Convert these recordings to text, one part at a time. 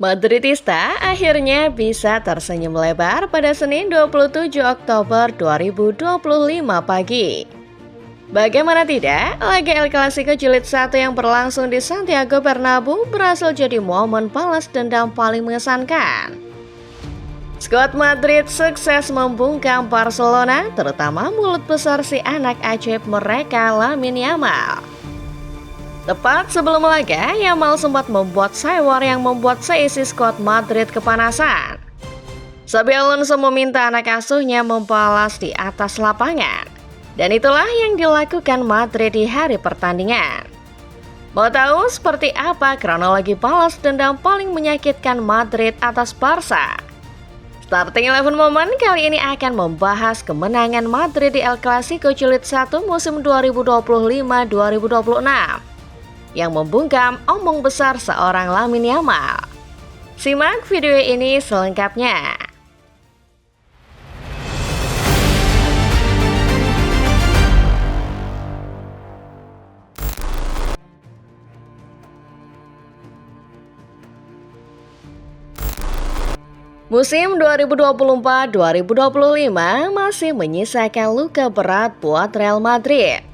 Madridista akhirnya bisa tersenyum lebar pada Senin 27 Oktober 2025 pagi. Bagaimana tidak, laga El Clasico Jilid 1 yang berlangsung di Santiago Bernabeu berhasil jadi momen balas dendam paling mengesankan. Skuad Madrid sukses membungkam Barcelona, terutama mulut besar si anak ajaib mereka Lamine Yamal. Tepat sebelum laga, Yamal sempat membuat sewar yang membuat seisi skuad Madrid kepanasan. Xabi Alonso meminta anak asuhnya membalas di atas lapangan. Dan itulah yang dilakukan Madrid di hari pertandingan. Mau tahu seperti apa kronologi balas dendam paling menyakitkan Madrid atas Barca? Starting 11 Moment kali ini akan membahas kemenangan Madrid di El Clasico Jilid 1 musim 2025-2026. Yang membungkam omong besar seorang Lamine Yamal. Simak video ini selengkapnya. Musim 2024-2025 masih menyisakan luka berat buat Real Madrid.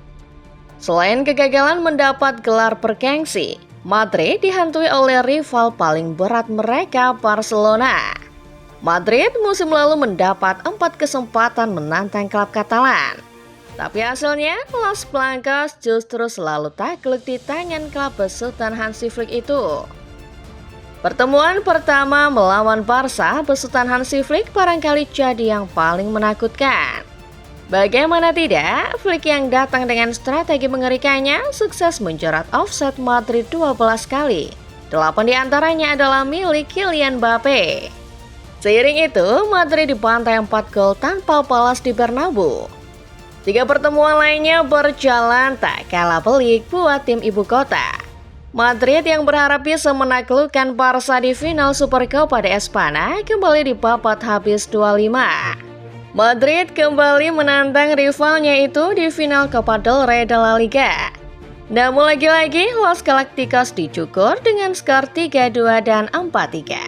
Selain kegagalan mendapat gelar bergengsi, Madrid dihantui oleh rival paling berat mereka, Barcelona. Madrid musim lalu mendapat 4 kesempatan menantang klub Katalan. Tapi hasilnya, Los Blancos justru selalu takluk di tangan klub besutan Hansi Flick itu. Pertemuan pertama melawan Barca besutan Hansi Flick barangkali jadi yang paling menakutkan. Bagaimana tidak, Flick yang datang dengan strategi mengerikannya sukses menjerat offside Madrid 12 kali. 8 diantaranya adalah milik Kylian Mbappe. Seiring itu, Madrid dibantai 4 gol tanpa balas di Bernabeu. 3 pertemuan lainnya berjalan tak kalah pelik buat tim ibu kota. Madrid yang berharap bisa menaklukkan Barca di final Supercopa de España kembali dibabat habis 2-5. Madrid kembali menantang rivalnya itu di final Copa del Rey de la Liga. Namun lagi-lagi Los Galacticos dicukur dengan skor 3-2 dan 4-3.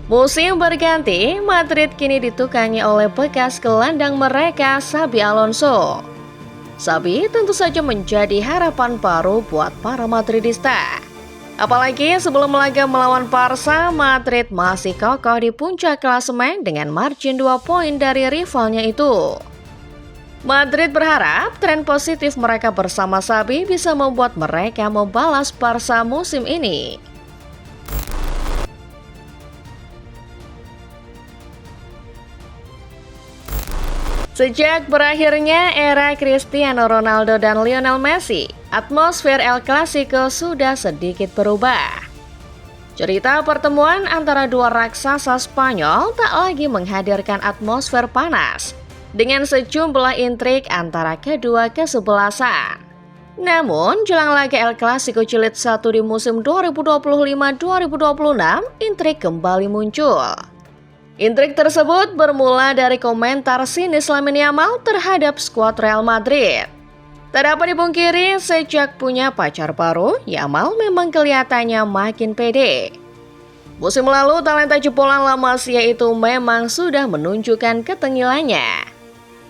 Musim berganti, Madrid kini ditukangi oleh bekas gelandang mereka Xabi Alonso. Xabi tentu saja menjadi harapan baru buat para Madridista. Apalagi sebelum laga melawan Barca, Madrid masih kokoh di puncak klasemen dengan margin 2 poin dari rivalnya itu. Madrid berharap tren positif mereka bersama Xabi bisa membuat mereka membalas Barca musim ini. Sejak berakhirnya era Cristiano Ronaldo dan Lionel Messi, atmosfer El Clasico sudah sedikit berubah. Cerita pertemuan antara dua raksasa Spanyol tak lagi menghadirkan atmosfer panas dengan sejumlah intrik antara kedua kesebelasan. Namun, jelang laga El Clasico Jilid 1 di musim 2025-2026, intrik kembali muncul. Intrik tersebut bermula dari komentar sinis Lamine Yamal terhadap skuad Real Madrid. Tak dapat dipungkiri, sejak punya pacar baru, Yamal memang kelihatannya makin pede. Musim lalu, talenta jebolan La Masia itu memang sudah menunjukkan ketengilannya.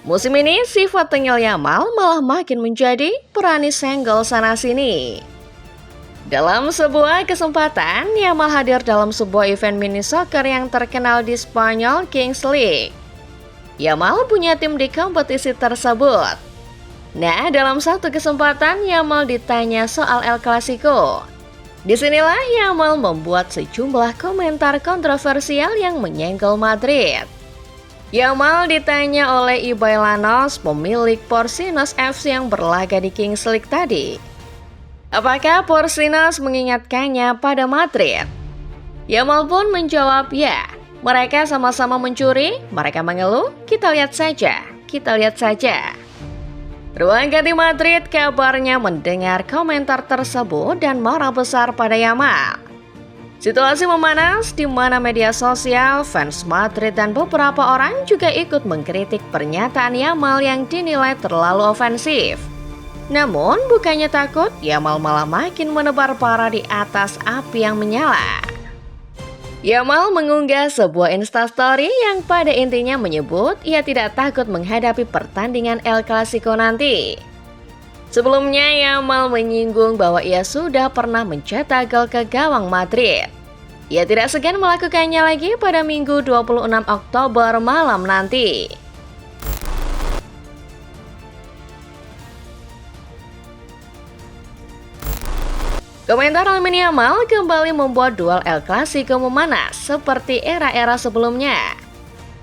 Musim ini, sifat tengil Yamal malah makin menjadi berani senggol sana-sini. Dalam sebuah kesempatan, Yamal hadir dalam sebuah event mini soccer yang terkenal di Spanyol, Kings League. Yamal punya tim di kompetisi tersebut. Nah, dalam satu kesempatan, Yamal ditanya soal El Clasico. Disinilah Yamal membuat sejumlah komentar kontroversial yang menyenggol Madrid. Yamal ditanya oleh Ibai Llanos, pemilik Porcinos FC yang berlaga di Kings League tadi. Apakah Porcinos mengingatkannya pada Madrid? Yamal pun menjawab, ya, mereka sama-sama mencuri, mereka mengeluh, kita lihat saja. Ruang ganti Madrid kabarnya mendengar komentar tersebut dan marah besar pada Yamal. Situasi memanas di mana media sosial, fans Madrid dan beberapa orang juga ikut mengkritik pernyataan Yamal yang dinilai terlalu ofensif. Namun, bukannya takut, Yamal malah makin menebar parah di atas api yang menyala. Yamal mengunggah sebuah instastory yang pada intinya menyebut ia tidak takut menghadapi pertandingan El Clasico nanti. Sebelumnya, Yamal menyinggung bahwa ia sudah pernah mencetak gol ke gawang Madrid. Ia tidak segan melakukannya lagi pada Minggu 26 Oktober malam nanti. Komentar Lamine Yamal kembali membuat duel El Clasico memanas seperti era-era sebelumnya.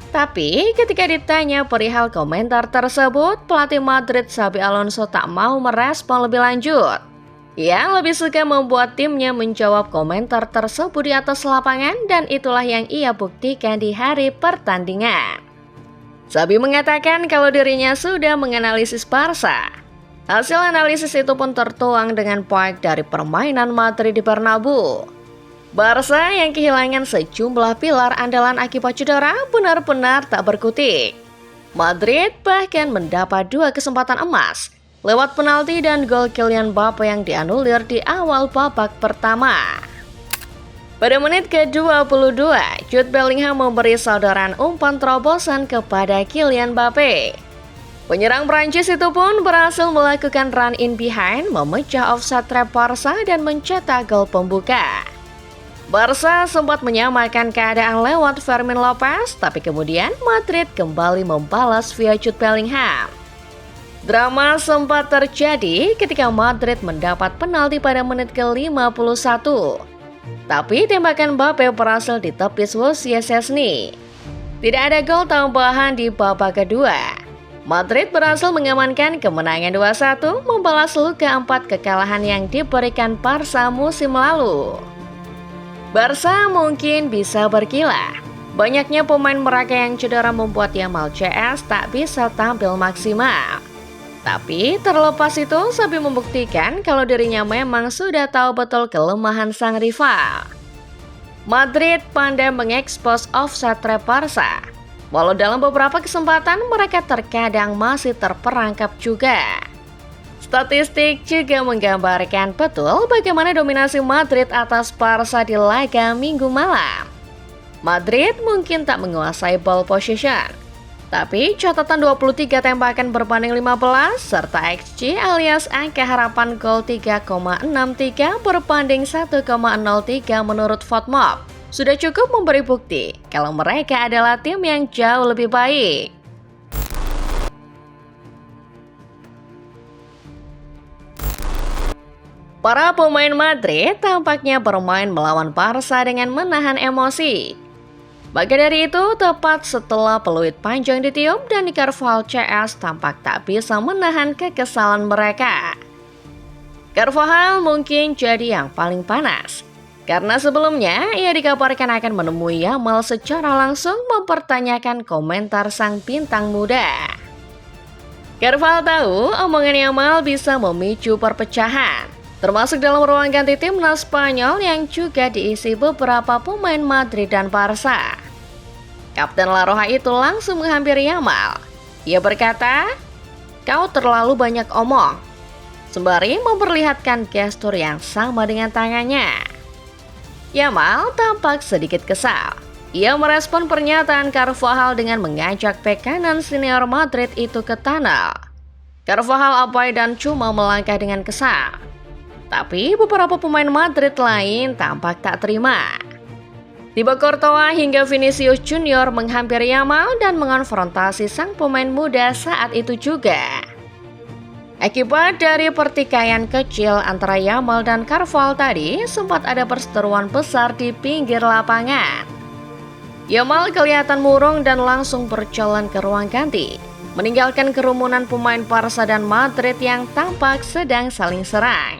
Tapi ketika ditanya perihal komentar tersebut, pelatih Madrid Xabi Alonso tak mau merespon lebih lanjut. Ia lebih suka membuat timnya menjawab komentar tersebut di atas lapangan dan itulah yang ia buktikan di hari pertandingan. Xabi mengatakan kalau dirinya sudah menganalisis Barca. Hasil analisis itu pun tertuang dengan baik dari permainan Madrid di Bernabeu. Barca yang kehilangan sejumlah pilar andalan akibat cedera benar-benar tak berkutik. Madrid bahkan mendapat 2 kesempatan emas lewat penalti dan gol Kylian Mbappe yang dianulir di awal babak pertama. Pada menit ke-22, Jude Bellingham memberi saudaraan umpan terobosan kepada Kylian Mbappe. Penyerang Prancis itu pun berhasil melakukan run in behind, memecah offside trap Barca dan mencetak gol pembuka. Barca sempat menyamakan keadaan lewat Fermin Lopez, tapi kemudian Madrid kembali membalas via Jude Bellingham. Drama sempat terjadi ketika Madrid mendapat penalti pada menit ke-51. Tapi tembakan Mbappe berhasil ditepis Wojciech Szczesny. Tidak ada gol tambahan di babak kedua. Madrid berhasil mengamankan kemenangan 2-1, membalas luka 4 kekalahan yang diberikan Barca musim lalu. Barca mungkin bisa berkilah. Banyaknya pemain mereka yang cedera membuat Yamal CS tak bisa tampil maksimal. Tapi terlepas itu, Xabi membuktikan kalau dirinya memang sudah tahu betul kelemahan sang rival. Madrid pandai mengekspos offside trap Barca. Walau dalam beberapa kesempatan mereka terkadang masih terperangkap juga. Statistik juga menggambarkan betul bagaimana dominasi Madrid atas Barca di laga Minggu malam. Madrid mungkin tak menguasai ball possession, tapi catatan 23 tembakan berbanding 15 serta XG alias angka harapan gol 3,63 berbanding 1,03 menurut FotMob. Sudah cukup memberi bukti kalau mereka adalah tim yang jauh lebih baik. Para pemain Madrid tampaknya bermain melawan Barca dengan menahan emosi. Maka dari itu, tepat setelah peluit panjang ditiup, Dani Carvajal CS tampak tak bisa menahan kekesalan mereka. Carvajal mungkin jadi yang paling panas. Karena sebelumnya ia dikabarkan akan menemui Yamal secara langsung mempertanyakan komentar sang bintang muda. Carvajal tahu omongan Yamal bisa memicu perpecahan, termasuk dalam ruang ganti timnas Spanyol yang juga diisi beberapa pemain Madrid dan Barca. Kapten La Roja itu langsung menghampiri Yamal. Ia berkata, "Kau terlalu banyak omong," sembari memperlihatkan gestur yang sama dengan tangannya. Yamal tampak sedikit kesal. Ia merespon pernyataan Carvajal dengan mengajak bek kanan senior Madrid itu ke tunnel. Carvajal abai dan cuma melangkah dengan kesal. Tapi beberapa pemain Madrid lain tampak tak terima. Thibaut Courtois hingga Vinicius Junior menghampiri Yamal dan mengonfrontasi sang pemain muda saat itu juga. Akibat dari pertikaian kecil antara Yamal dan Carvajal tadi, sempat ada perseteruan besar di pinggir lapangan. Yamal kelihatan murung dan langsung berjalan ke ruang ganti, meninggalkan kerumunan pemain Barca dan Madrid yang tampak sedang saling serang.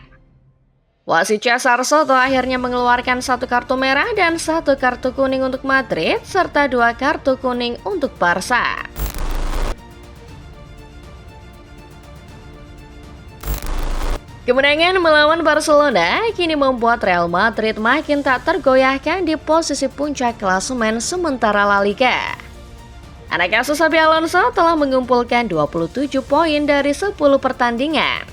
Wasit Cesar Soto akhirnya mengeluarkan 1 kartu merah dan 1 kartu kuning untuk Madrid, serta 2 kartu kuning untuk Barca. Kemenangan melawan Barcelona kini membuat Real Madrid makin tak tergoyahkan di posisi puncak klasemen sementara La Liga. Anak asuh Xabi Alonso telah mengumpulkan 27 poin dari 10 pertandingan.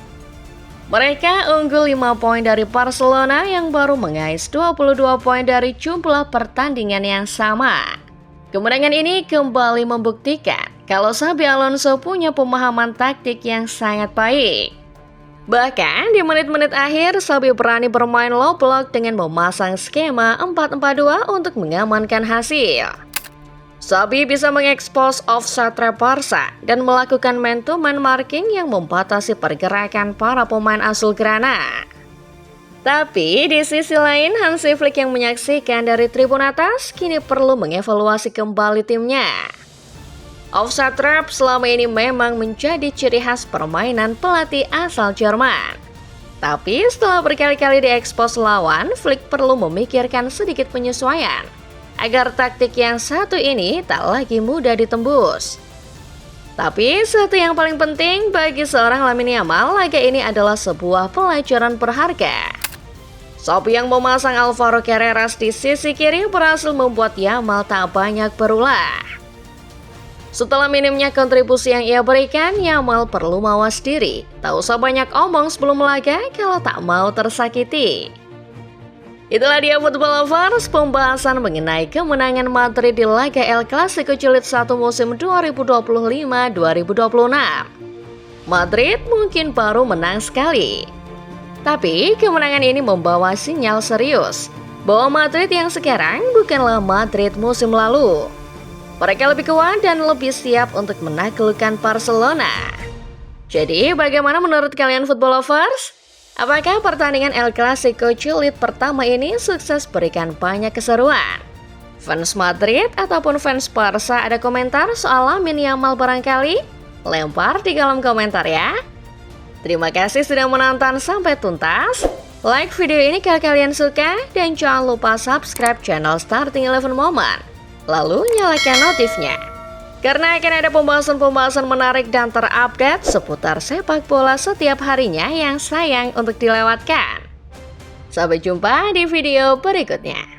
Mereka unggul 5 poin dari Barcelona yang baru mengais 22 poin dari jumlah pertandingan yang sama. Kemenangan ini kembali membuktikan kalau Xabi Alonso punya pemahaman taktik yang sangat baik. Bahkan di menit-menit akhir, Xabi berani bermain low block dengan memasang skema 4-4-2 untuk mengamankan hasil. Xabi bisa mengekspos offside trap Barca dan melakukan man-to-man marking yang membatasi pergerakan para pemain Azulgrana. Tapi di sisi lain, Hansi Flick yang menyaksikan dari tribun atas kini perlu mengevaluasi kembali timnya. Offside trap selama ini memang menjadi ciri khas permainan pelatih asal Jerman. Tapi setelah berkali-kali diekspos lawan, Flick perlu memikirkan sedikit penyesuaian agar taktik yang satu ini tak lagi mudah ditembus. Tapi satu yang paling penting bagi seorang Lamine Yamal, laga ini adalah sebuah pelajaran berharga. Xabi yang memasang Alvaro Carreras di sisi kiri berhasil membuat Yamal tak banyak berulah. Setelah minimnya kontribusi yang ia berikan, Yamal perlu mawas diri. Tak usah banyak omong sebelum laga kalau tak mau tersakiti. Itulah dia Football Lovers, pembahasan mengenai kemenangan Madrid di laga El Clasico Jilid 1 musim 2025-2026. Madrid mungkin baru menang sekali, tapi kemenangan ini membawa sinyal serius bahwa Madrid yang sekarang bukanlah Madrid musim lalu. Mereka lebih kuat dan lebih siap untuk menaklukkan Barcelona. Jadi bagaimana menurut kalian Football Lovers? Apakah pertandingan El Clasico Jilid pertama ini sukses berikan banyak keseruan? Fans Madrid ataupun fans Barca ada komentar soal Lamine Yamal barangkali? Lempar di kolom komentar ya. Terima kasih sudah menonton sampai tuntas. Like video ini kalau kalian suka dan jangan lupa subscribe channel Starting 11 Moment. Lalu nyalakan notifnya, karena akan ada pembahasan-pembahasan menarik dan terupdate seputar sepak bola setiap harinya yang sayang untuk dilewatkan. Sampai jumpa di video berikutnya.